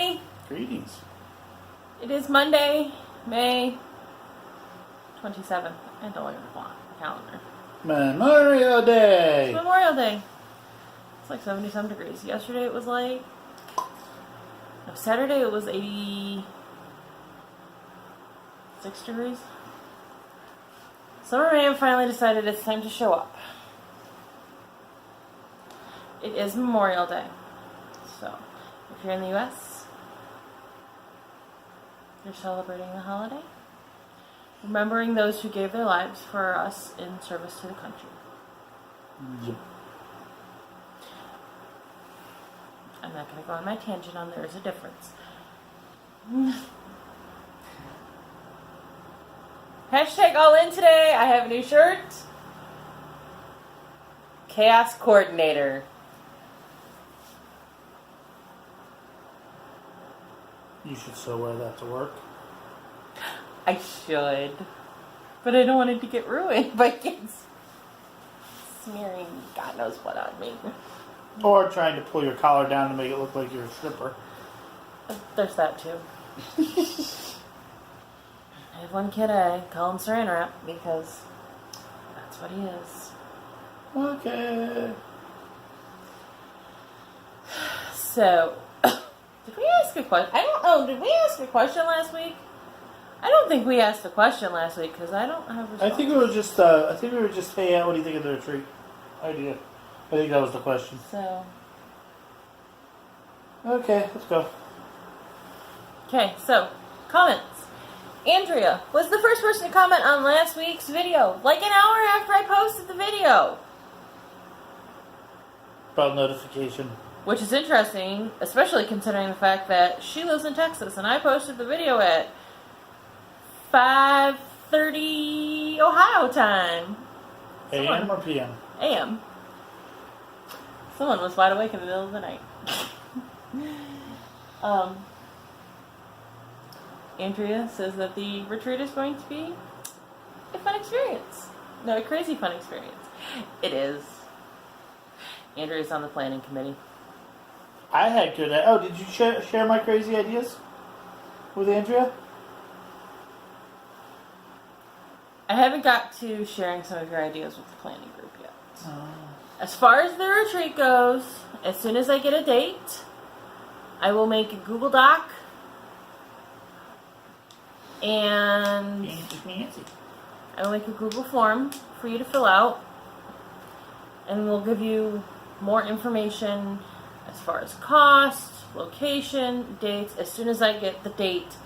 everybody. Greetings. It is Monday, May 27th. I don't look at the calendar. Memorial Day. It's Memorial Day. It's like 70-some degrees. Yesterday it was like... No, Saturday it was 86 degrees. Summer man finally decided it's time to show up. It is Memorial Day. So, if you're in the U.S., you're celebrating the holiday. Remembering those who gave their lives for us in service to the country. Yep. I'm not going to go on my tangent on there's a difference. Hashtag all in today. I have a new shirt. Chaos Coordinator. You should still wear that to work. I should. But I don't want it to get ruined by kids smearing God knows what on me. Or trying to pull your collar down to make it look like you're a stripper. There's that too. I have one kid, I call him Saran Wrap because that's what he is. Okay. So, did we ask a question? I don't know. Did we ask a question last week? I don't think we asked a question last week because I don't have a response. I think we were just. Hey, what do you think of the retreat idea? I think that was the question. So. Okay, let's go. Okay, so comments. Andrea was the first person to comment on last week's video, like an hour after I posted the video. About notification. Which is interesting, especially considering the fact that she lives in Texas and I posted the video at 5:30 Ohio time. AM or PM? AM. Someone was wide awake in the middle of the night. Andrea says that the retreat is going to be a fun experience. No, a crazy fun experience. It is. Andrea's on the planning committee. I had good. Oh, did you share my crazy ideas with Andrea? I haven't got to sharing some of your ideas with the planning group yet. As far as the retreat goes, as soon as I get a date, I will make a Google Doc and I will make a Google form for you to fill out, and we'll give you more information as far as cost, location, dates, as soon as I get the date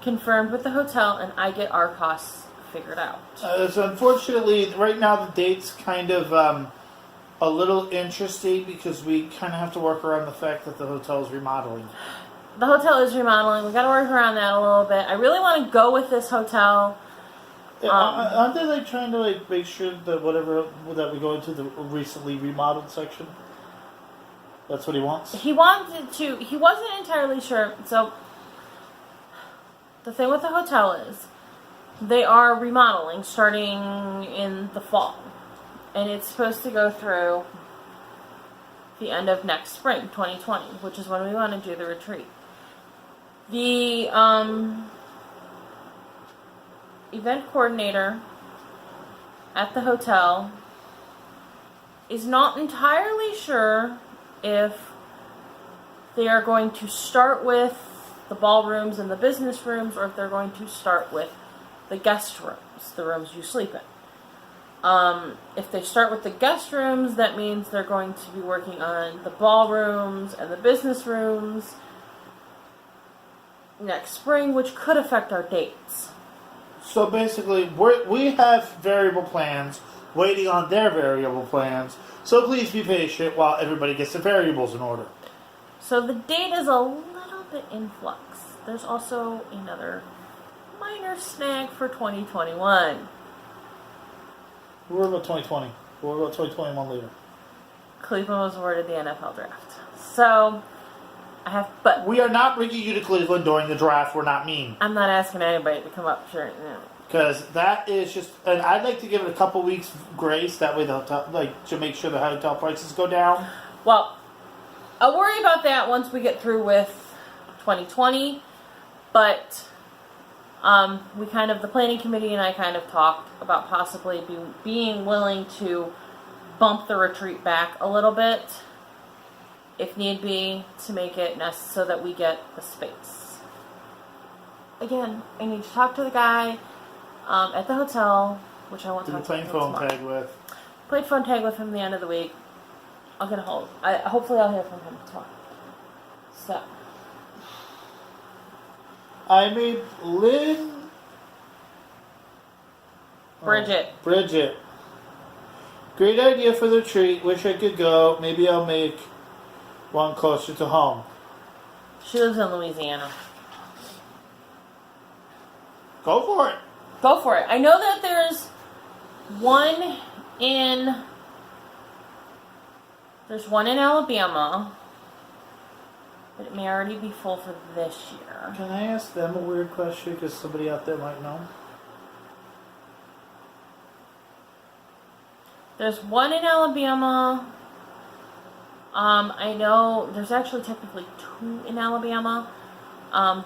confirmed with the hotel and I get our costs figured out. So unfortunately, right now the date's kind of a little interesting because we kind of have to work around the fact that the hotel is remodeling. The hotel is remodeling. We got to work around that a little bit. I really want to go with this hotel. Aren't they trying to make sure that that we go into the recently remodeled section? That's what he wants? He wanted to. He wasn't entirely sure. So, the thing with the hotel is, they are remodeling starting in the fall. And it's supposed to go through the end of next spring, 2020, which is when we want to do the retreat. The event coordinator at the hotel is not entirely sure if they are going to start with the ballrooms and the business rooms, or if they're going to start with the guest rooms, the rooms you sleep in. If they start with the guest rooms, that means they're going to be working on the ballrooms and the business rooms next spring, which could affect our dates. So basically, we have variable plans waiting on their variable plans, so please be patient while everybody gets the variables in order. So the date is a little bit in flux. There's also another minor snag for 2021. What about 2020? What about 2021 later? Cleveland was awarded the NFL draft. So, but we are not bringing you to Cleveland during the draft. We're not mean. I'm not asking anybody to come up. Sure, no. Because that is just, and I'd like to give it a couple weeks grace. That way, the hotel, to make sure the hotel prices go down. Well, I'll worry about that once we get through with 2020, but the planning committee and I kind of talked about possibly being willing to bump the retreat back a little bit, if need be, to make it so that we get the space. Again, I need to talk to the guy at the hotel, which I won't talk to him phone tomorrow. tag with. Played phone tag with him the end of the week. I'll get a hold. Hopefully I'll hear from him tomorrow. So. I made Lynn. Bridget. Bridget. Great idea for the retreat. Wish I could go. Maybe I'll make one closer to home. She lives in Louisiana. Go for it. Go for it. I know that there's one in Alabama, but it may already be full for this year. Can I ask them a weird question because somebody out there might know? There's one in Alabama. I know there's actually technically two in Alabama.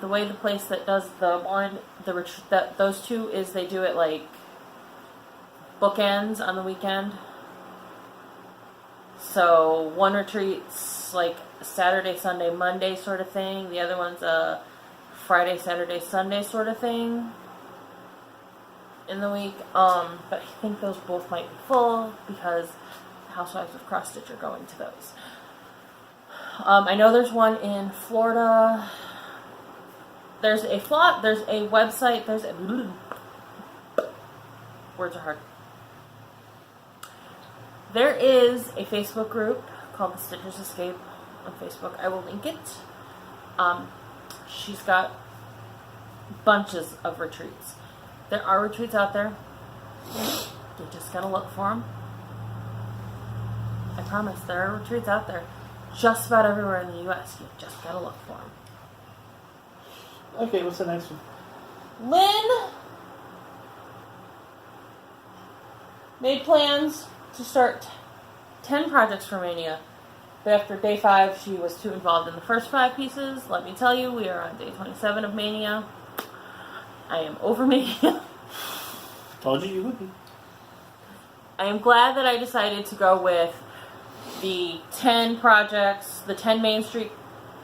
The way the place that does those two is they do it like bookends on the weekend. So one retreat's like Saturday, Sunday, Monday sort of thing. The other one's a Friday, Saturday, Sunday sort of thing in the week. But I think those both might be full because the Housewives of Cross Stitch are going to those. I know there's one in Florida. There's a website. Words are hard. There is a Facebook group called the Stitchers Escape on Facebook. I will link it. She's got bunches of retreats. There are retreats out there. You just gotta look for them. I promise, there are retreats out there. Just about everywhere in the U.S. You just gotta look for them. Okay, what's the next one? Lynn made plans to start 10 projects for Mania, but after day 5, she was too involved in the first 5 pieces. Let me tell you, we are on day 27 of Mania. I am over Mania. Told you would be. I am glad that I decided to go with the 10 projects, the 10 Main Street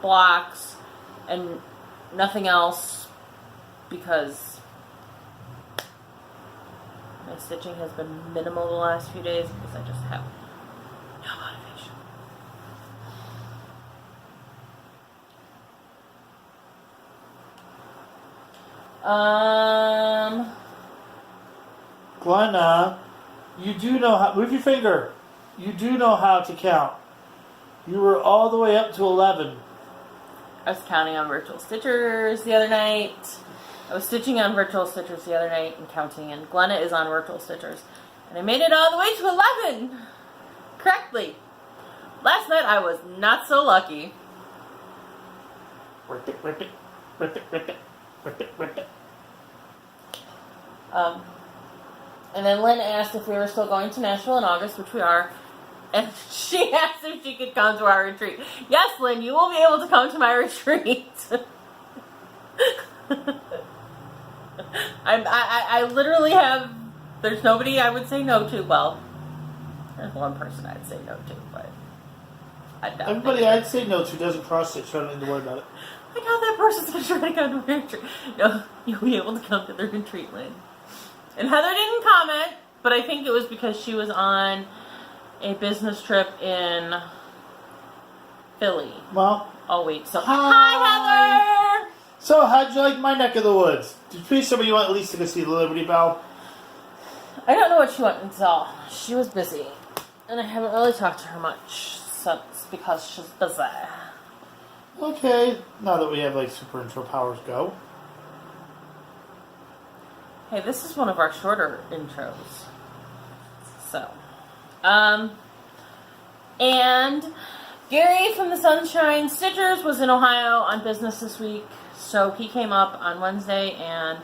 blocks, and nothing else, because my stitching has been minimal the last few days because I just have no motivation. Glenna, you do know how. Move your finger. You do know how to count. You were all the way up to 11. I was counting on virtual stitchers the other night. I was stitching on virtual stitchers the other night and counting, and Glenna is on virtual stitchers. And I made it all the way to 11! Correctly. Last night I was not so lucky. Rip it, rip it, rip it, rip it, rip it, rip it. And then Lynn asked if we were still going to Nashville in August, which we are. And she asked if she could come to our retreat. Yes, Lynn, you will be able to come to my retreat. I literally have, there's nobody I would say no to. Well, there's one person I'd say no to, but I doubt everybody I'd say no to doesn't cross stitch, so I don't need to worry about it. I doubt that person's going to try to come to my retreat. No, you'll be able to come to the retreat, Lynn. And Heather didn't comment, but I think it was because she was on a business trip in Philly Well, all week. So, hi Heather! So, how'd you like my neck of the woods? Did please somebody want Lisa to see the Liberty Bell? I don't know what she went and saw. She was busy. And I haven't really talked to her much since because she's busy. Okay, now that we have like super intro powers go. Hey, this is one of our shorter intros. So, and Gary from the Sunshine Stitchers was in Ohio on business this week, so he came up on Wednesday and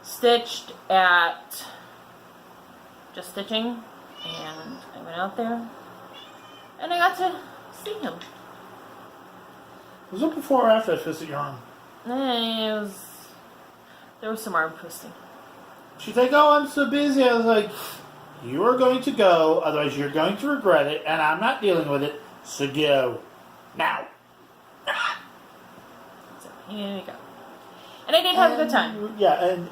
stitched at Just Stitching, and I went out there and I got to see him. Was it before or after I twisted your arm? There was some arm twisting. She's like, oh, I'm so busy. I was like, you are going to go, otherwise you're going to regret it, and I'm not dealing with it, so go. Now. So, here you go. And I did have a good time. Yeah, and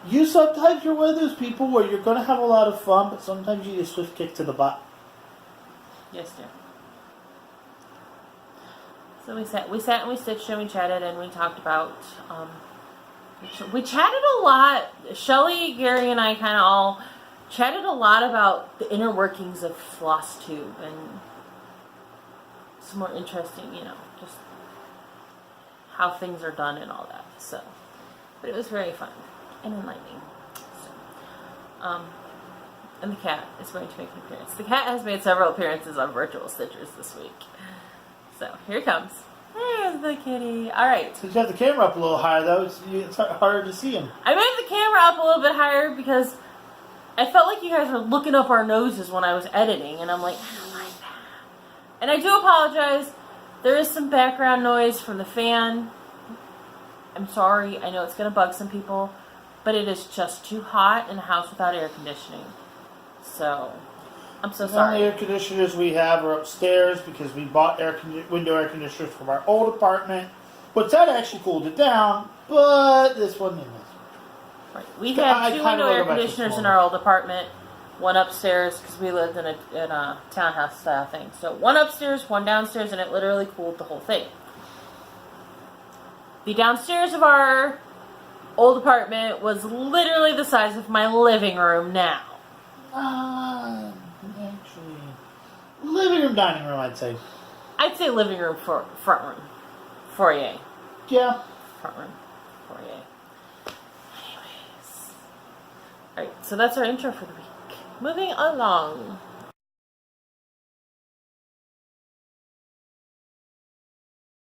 you sometimes you're one of those people where you're going to have a lot of fun, but sometimes you need a swift kick to the butt. Yes, dear. So we sat and we stitched and we chatted and we talked about, we chatted a lot. Shelley, Gary, and I kind of all chatted a lot about the inner workings of Flosstube and some more interesting, just how things are done and all that. So, but it was very fun and enlightening. So, and the cat is going to make an appearance. The cat has made several appearances on Virtual Stitchers this week. So, here he comes. There's the kitty. Alright. Since you have the camera up a little higher, though, it's harder to see him. I made the camera up a little bit higher because I felt like you guys were looking up our noses when I was editing, and I'm like, I don't like that. And I do apologize. There is some background noise from the fan. I'm sorry. I know it's going to bug some people, but it is just too hot in a house without air conditioning. So, I'm so sorry. The only air conditioners we have are upstairs because we bought window air conditioners from our old apartment, which that actually cooled it down, but this one didn't. Right. We had two window air conditioners in our old apartment. One upstairs because we lived in a townhouse style thing. So one upstairs, one downstairs, and it literally cooled the whole thing. The downstairs of our old apartment was literally the size of my living room now. Actually, living room, dining room, I'd say. I'd say living room, front room, foyer. Yeah. Front room, foyer. Anyways. Alright, so that's our intro for the week. Moving along.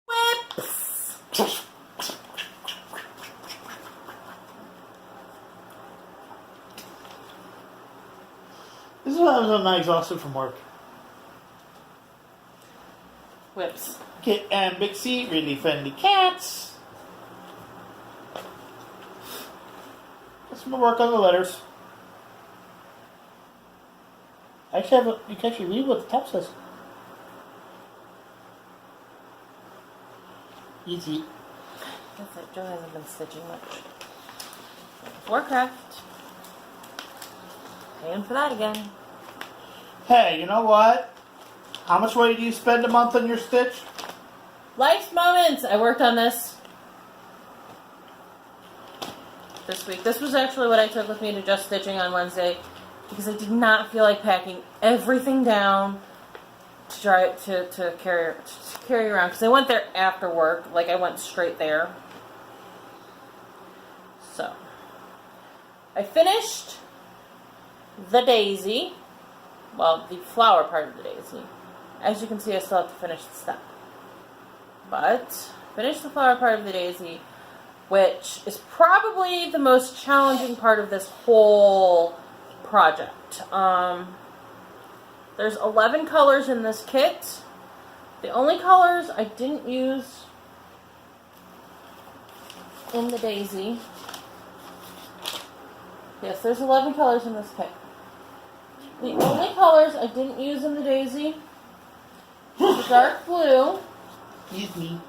Whips! This is what I was on not exhausted from work. Whips. Kit and Bixie, really friendly cats. Let's work on the letters. You can actually read what the top says. Easy. That's it. Joe hasn't been stitching much. Warcraft. Paying for that again. Hey, you know what? How much money do you spend a month on your stitch? Life's Moments! I worked on this week. This was actually what I took with me to Just Stitching on Wednesday because I did not feel like packing everything down to try to carry around because I went there after work. Like I went straight there. So I finished the daisy. Well, the flower part of the daisy. As you can see, I still have to finish the stem. But finish the flower part of the daisy, which is probably the most challenging part of this whole project. There's 11 colors in this kit. The only colors I didn't use in the daisy. Yes, there's 11 colors in this kit. The only colors I didn't use in the daisy was the dark blue. Excuse me.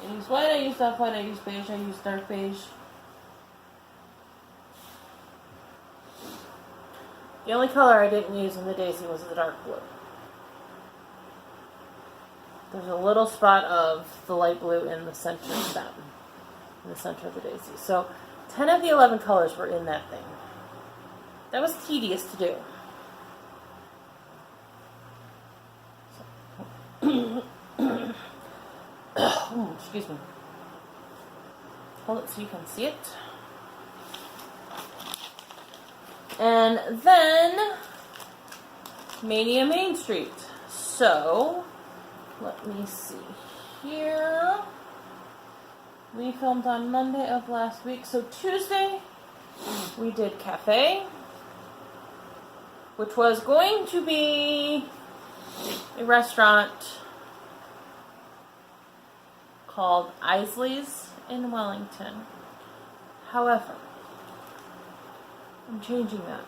I used white, I used off-white, I used beige, I used dark beige. The only color I didn't use in the daisy was the dark blue. There's a little spot of the light blue in the center of them, in the center of the daisy. So 10 of the 11 colors were in that thing. That was tedious to do. Excuse me. Hold it so you can see it. And then Mania Main Street. So let me see here. We filmed on Monday of last week. So Tuesday we did Cafe, which was going to be a restaurant called Isley's in Wellington. However, I'm changing that.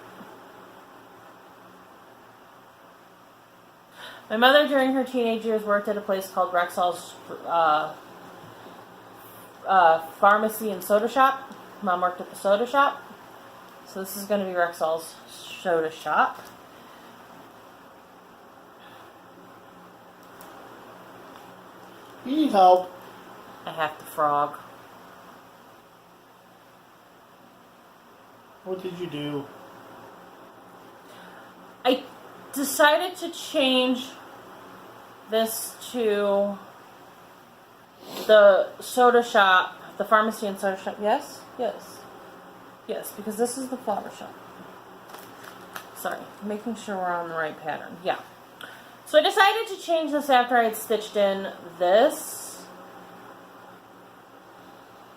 My mother, during her teenage years, worked at a place called Rexall's Pharmacy and Soda Shop. Mom worked at the soda shop. So this is going to be Rexall's Soda Shop. You need help. I have to frog. What did you do? I decided to change this to the soda shop, the pharmacy and soda shop. Yes? Yes. Yes, because this is the flower shop. Sorry, making sure we're on the right pattern. Yeah. So I decided to change this after I had stitched in this.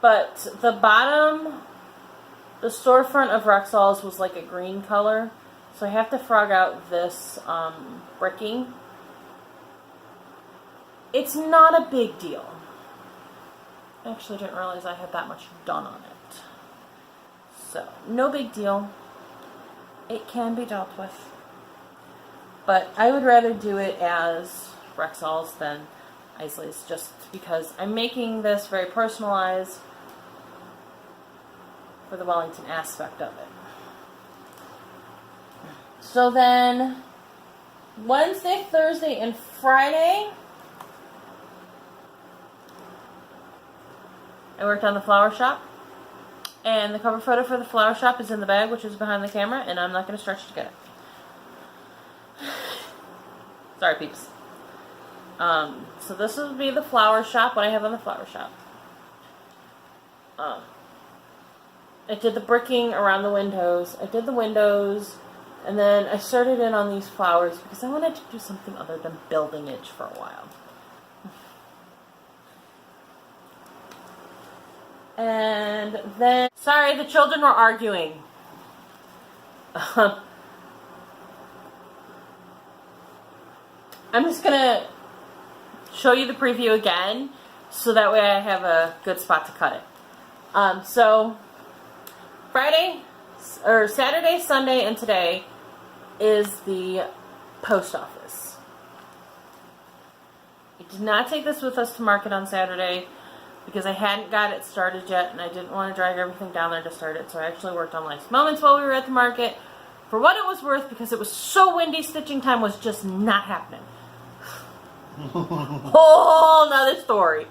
But the bottom, the storefront of Rexall's was like a green color. So I have to frog out this bricking. It's not a big deal. I actually didn't realize I had that much done on it. So, no big deal. It can be dealt with. But I would rather do it as Rexall's than Isley's, just because I'm making this very personalized for the Wellington aspect of it. So then, Wednesday, Thursday, and Friday, I worked on the flower shop. And the cover photo for the flower shop is in the bag, which is behind the camera, and I'm not going to stretch to get it. Sorry, peeps. So this will be the flower shop, what I have on the flower shop. I did the bricking around the windows. I did the windows, and then I started in on these flowers because I wanted to do something other than building it for a while. And then, sorry, the children were arguing. I'm just going to show you the preview again, so that way I have a good spot to cut it. So, Saturday, Sunday, and today is the post office. I did not take this with us to market on Saturday, because I hadn't got it started yet, and I didn't want to drag everything down there to start it, so I actually worked on Life's Moments while we were at the market, for what it was worth, because it was so windy, stitching time was just not happening. Whole nother story.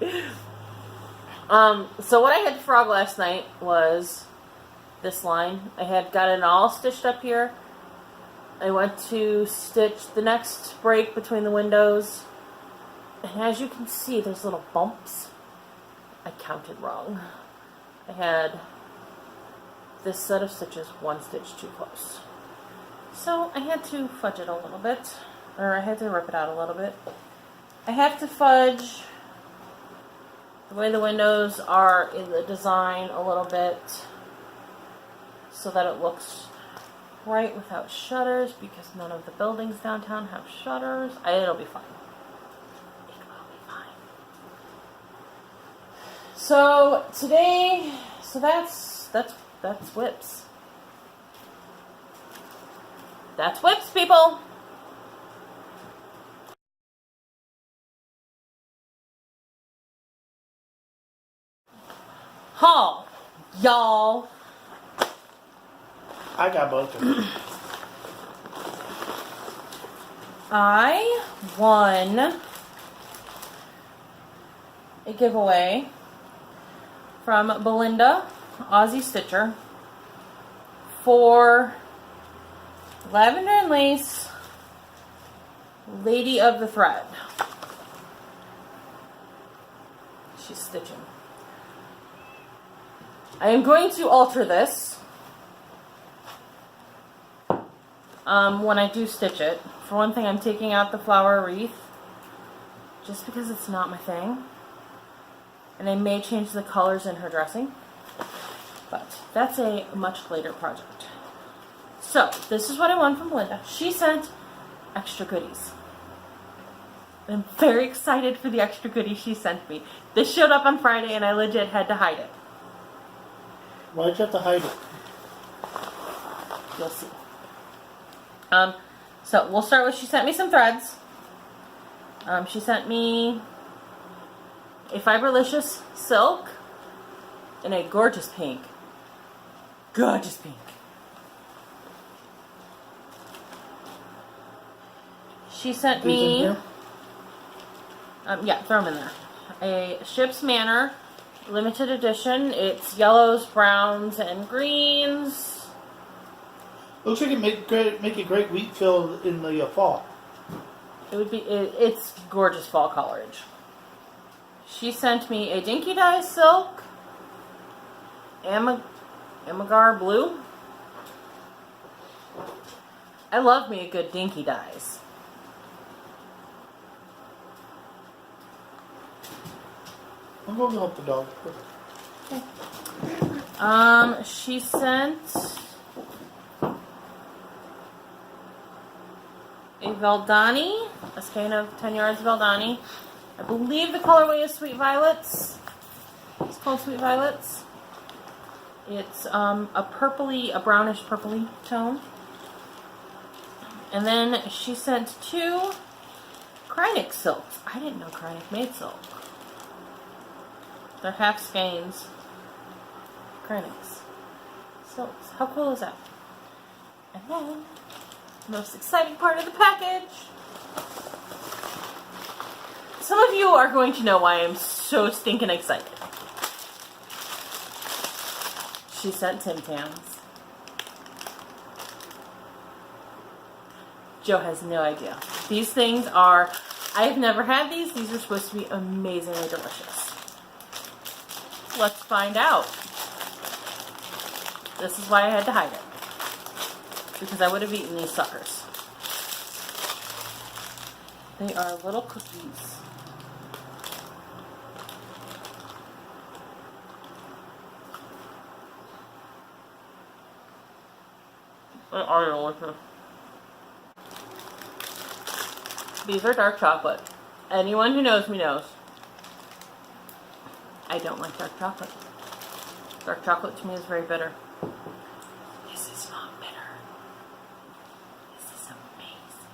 So what I had to frog last night was this line. I had got it all stitched up here. I went to stitch the next break between the windows, and as you can see, there's little bumps. I counted wrong. I had this set of stitches one stitch too close. So I had to fudge it a little bit, or I had to rip it out a little bit. I have to fudge the way the windows are in the design a little bit so that it looks right without shutters, because none of the buildings downtown have shutters. It'll be fine. So today, that's whips. That's whips, people. Haul, y'all. I got both of them. I won a giveaway from Belinda, Aussie Stitcher, for Lavender and Lace, Lady of the Thread. She's stitching. I am going to alter this when I do stitch it. For one thing, I'm taking out the flower wreath just because it's not my thing. And I may change the colors in her dressing, but that's a much later project. So, this is what I won from Belinda. She sent extra goodies. I'm very excited for the extra goodie she sent me. This showed up on Friday and I legit had to hide it. Why'd you have to hide it? You'll see. So we'll start with, she sent me some threads. She sent me a Fiberlicious silk in a gorgeous pink. Gorgeous pink. She sent These in me, here? yeah, throw them in there. A Ship's Manor limited edition. It's yellows, browns, and greens. Looks like it make a great wheat fill in the fall. It would be. It's gorgeous fall colorage. She sent me a Dinky Dye silk, Amagar blue. I love me a good Dinky Dyes. I'm going to help the dog. Okay. She sent a Valdani, a skein of 10 yards Valdani. I believe the colorway is Sweet Violets. It's called Sweet Violets. It's a brownish purpley tone. And then she sent 2 Kreinik silks. I didn't know Kreinik made silk. They're half skeins. Kreiniks. Silks. How cool is that? And then, the most exciting part of the package. Some of you are going to know why I'm so stinking excited. She sent Tim Tams. Joe has no idea. These things are, I've never had these. These are supposed to be amazingly delicious. Let's find out. This is why I had to hide it. Because I would have eaten these suckers. They are little cookies. They are delicious. These are dark chocolate. Anyone who knows me knows I don't like dark chocolate. Dark chocolate to me is very bitter. This is not bitter. This is amazing.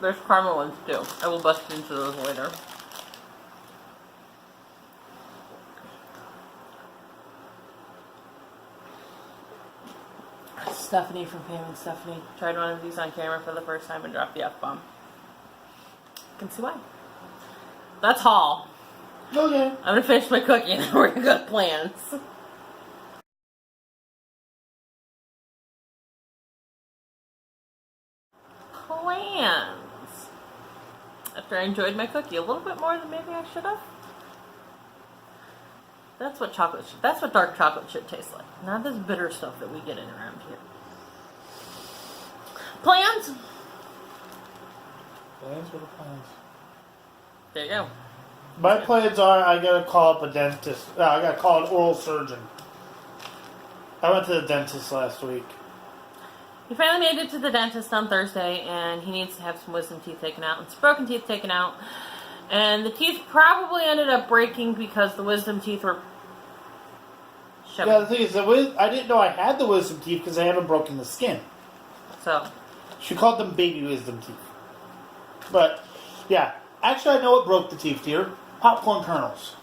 There's caramel ones too. I will bust into those later. Stephanie from Pam and Stephanie tried one of these on camera for the first time and dropped the F-bomb. Can see why. That's haul. Okay. I'm gonna finish my cookie and then we're gonna go to plans. Plans. After I enjoyed my cookie a little bit more than maybe I should have. That's what dark chocolate should taste like. Not this bitter stuff that we get in around here. Plans? Plans? What are plans? There you go. My plans are I gotta call up a dentist. I gotta call an oral surgeon. I went to the dentist last week. He finally made it to the dentist on Thursday, and he needs to have some wisdom teeth taken out and some broken teeth taken out. And the teeth probably ended up breaking because the wisdom teeth were shoving. Yeah, the thing is, I didn't know I had the wisdom teeth because I haven't broken the skin. So. She called them baby wisdom teeth. But, yeah. Actually, I know what broke the teeth, dear. Popcorn kernels.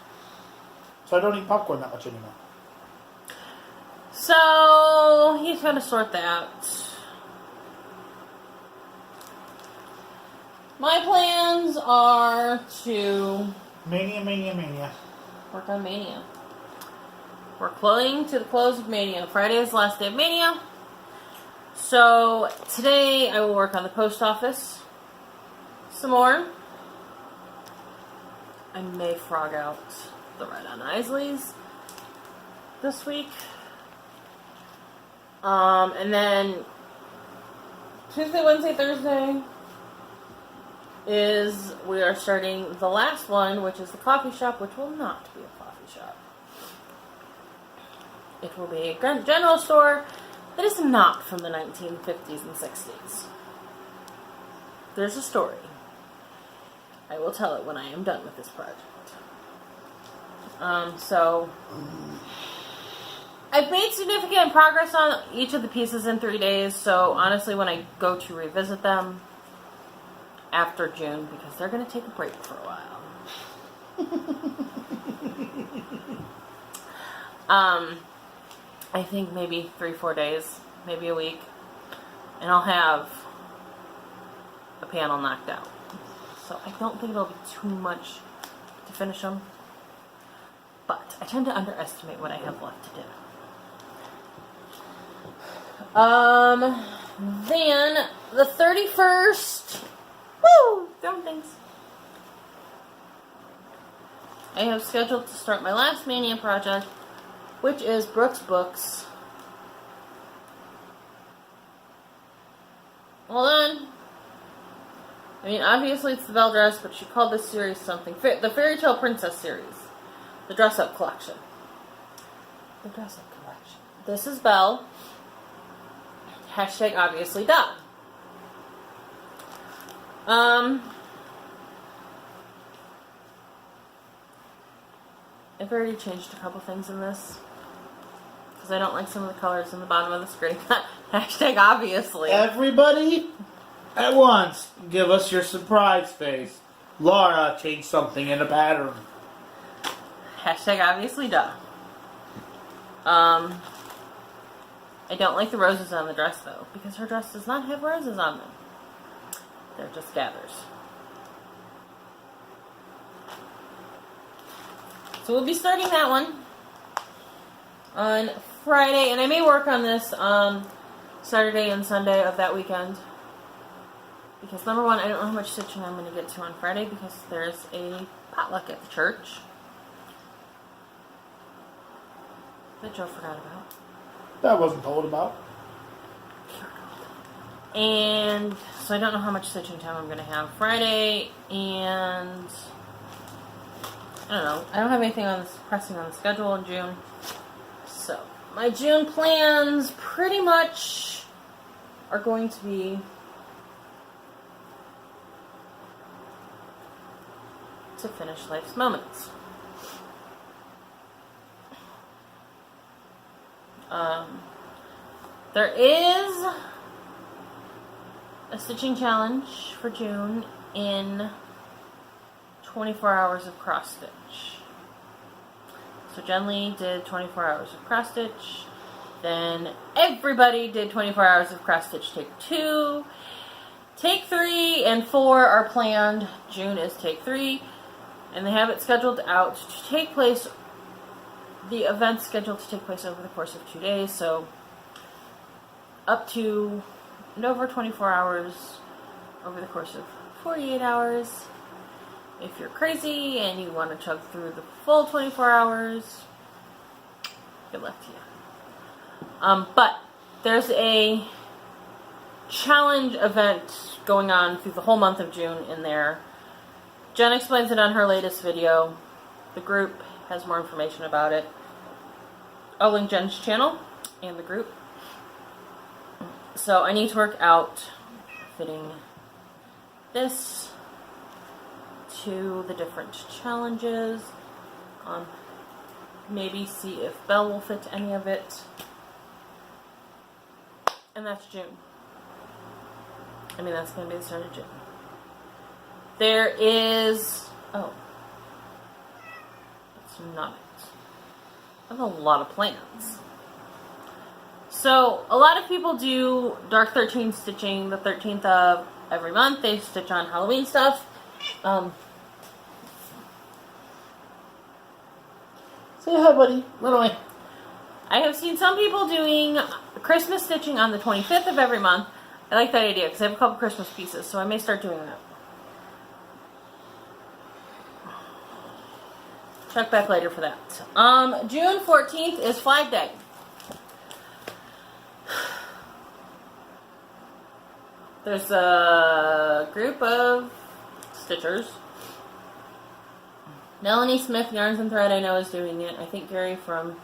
So I don't eat popcorn that much anymore. So, he's going to sort that. My plans are to Mania. work on Mania. We're closing to the close of Mania. Friday is the last day of Mania. So, today I will work on the post office some more. I may frog out the Red on Isley's this week. And then Tuesday, Wednesday, Thursday we are starting the last one, which is the coffee shop, which will not be a coffee shop. It will be a general store that is not from the 1950s and 60s. There's a story. I will tell it when I am done with this project. So I've made significant progress on each of the pieces in 3 days, so honestly when I go to revisit them after June, because they're going to take a break for a while. I think maybe 3-4 days, maybe a week, and I'll have a panel knocked out. So I don't think it'll be too much to finish them, but I tend to underestimate what I have left to do. Then the 31st, woo, throwing things. I have scheduled to start my last Mania project, which is Brooke's Books. Hold on. I mean, obviously it's the Belle dress, but she called this series something. The Fairy Tale Princess series. The Dress Up Collection. The Dress Up Collection. This is Belle. Hashtag obviously done. I've already changed a couple things in this, because I don't like some of the colors in the bottom of the screen. Hashtag obviously. Everybody, at once, give us your surprise face. Laura changed something in the pattern. Hashtag obviously duh. I don't like the roses on the dress though, because her dress does not have roses on them. They're just gathers. So we'll be starting that one on Friday, and I may work on this Saturday and Sunday of that weekend. Because number one, I don't know how much stitching I'm going to get to on Friday because there's a potluck at the church that Joe forgot about. That wasn't told about. And so I don't know how much stitching time I'm going to have Friday, and I don't know. I don't have anything on this pressing on the schedule in June. So my June plans pretty much are going to be to finish Life's Moments. There is a stitching challenge for June in 24 hours of cross stitch. So Jen Lee did 24 hours of cross stitch. Then everybody did 24 hours of cross stitch take 2. Take 3 and 4 are planned. June is take 3. And they have it scheduled out to take place, the event's scheduled to take place over the course of 2 days. So up to and over 24 hours over the course of 48 hours. If you're crazy and you want to chug through the full 24 hours, good luck to you. But there's a challenge event going on through the whole month of June in there. Jen explains it on her latest video. The group has more information about it. I'll link Jen's channel and the group. So I need to work out fitting this to the different challenges. Maybe see if Belle will fit any of it. And that's June. I mean, that's going to be the start of June. There is... Oh. That's not it. I have a lot of plans. So, a lot of people do Dark 13 stitching the 13th of every month. They stitch on Halloween stuff. Say hi, buddy. Run away. I have seen some people doing Christmas stitching on the 25th of every month. I like that idea because I have a couple Christmas pieces, so I may start doing that. Check back later for that. June 14th is Flag Day. There's a group of stitchers. Melanie Smith, Yarns and Thread, I know, is doing it. I think Gary from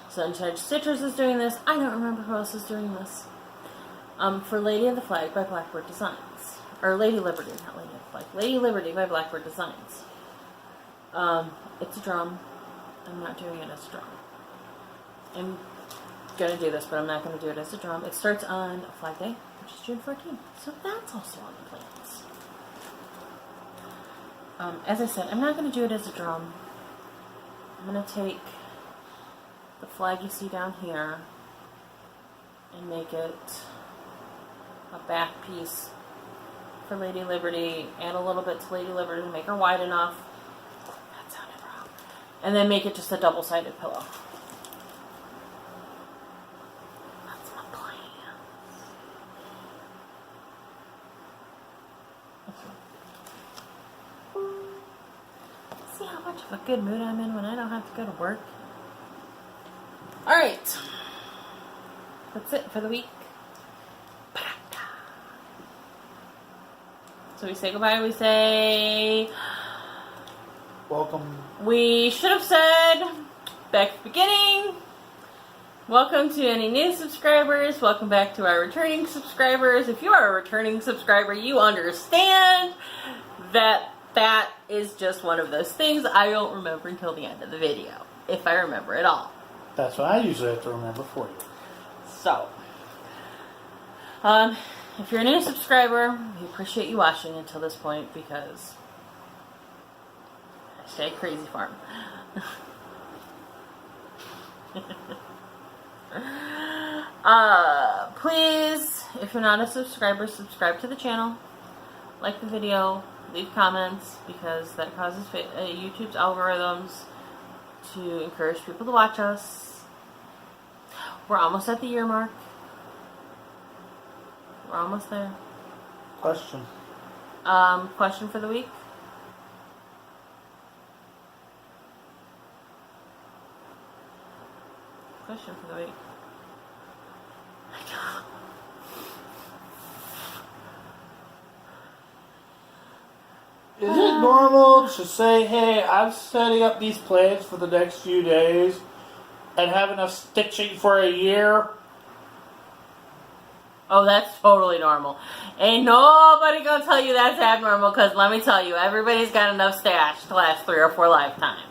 Sunshine Citrus is doing this. I don't remember who else is doing this. For Lady of the Flag by Blackbird Designs. Or Lady Liberty, not Lady of the Flag. Lady Liberty by Blackbird Designs. It's a drum. I'm not doing it as a drum. I'm gonna do this, but I'm not gonna do it as a drum. It starts on Flag Day, which is June 14th. So that's also on the plans. As I said, I'm not gonna do it as a drum. I'm gonna take the flag you see down here and make it a back piece for Lady Liberty, add a little bit to Lady Liberty to make her wide enough. That sounded wrong. And then make it just a double-sided pillow. That's my plan. See how much of a good mood I'm in when I don't have to go to work? Alright. That's it for the week. So we say goodbye, we say... Welcome. We should have said, back at the beginning, welcome to any new subscribers, welcome back to our returning subscribers. If you are a returning subscriber, you understand that that is just one of those things I don't remember until the end of the video, if I remember at all. That's what I usually have to remember for you. So, if you're a new subscriber, we appreciate you watching until this point because hashtag crazy farm. Please, if you're not a subscriber, subscribe to the channel, like the video, leave comments because that causes YouTube's algorithms to encourage people to watch us. We're almost at the year mark. We're almost there. Question. Question for the week. Question for the week. Is it normal to say, hey, I'm setting up these plans for the next few days and have enough stitching for a year? Oh, that's totally normal. Ain't nobody gonna tell you that's abnormal because let me tell you, everybody's got enough stash to last 3 or 4 lifetimes.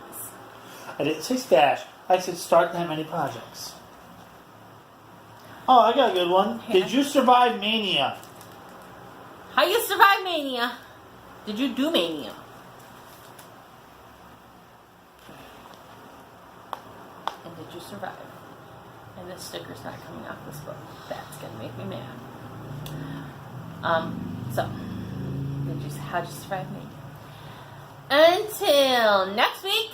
I didn't say stash. I said start that many projects. Oh, I got a good one. Yeah. Did you survive Mania? How you survive Mania? Did you do Mania? And did you survive? And this sticker's not coming off this book. That's gonna make me mad. So, how'd you survive Mania? Until next week.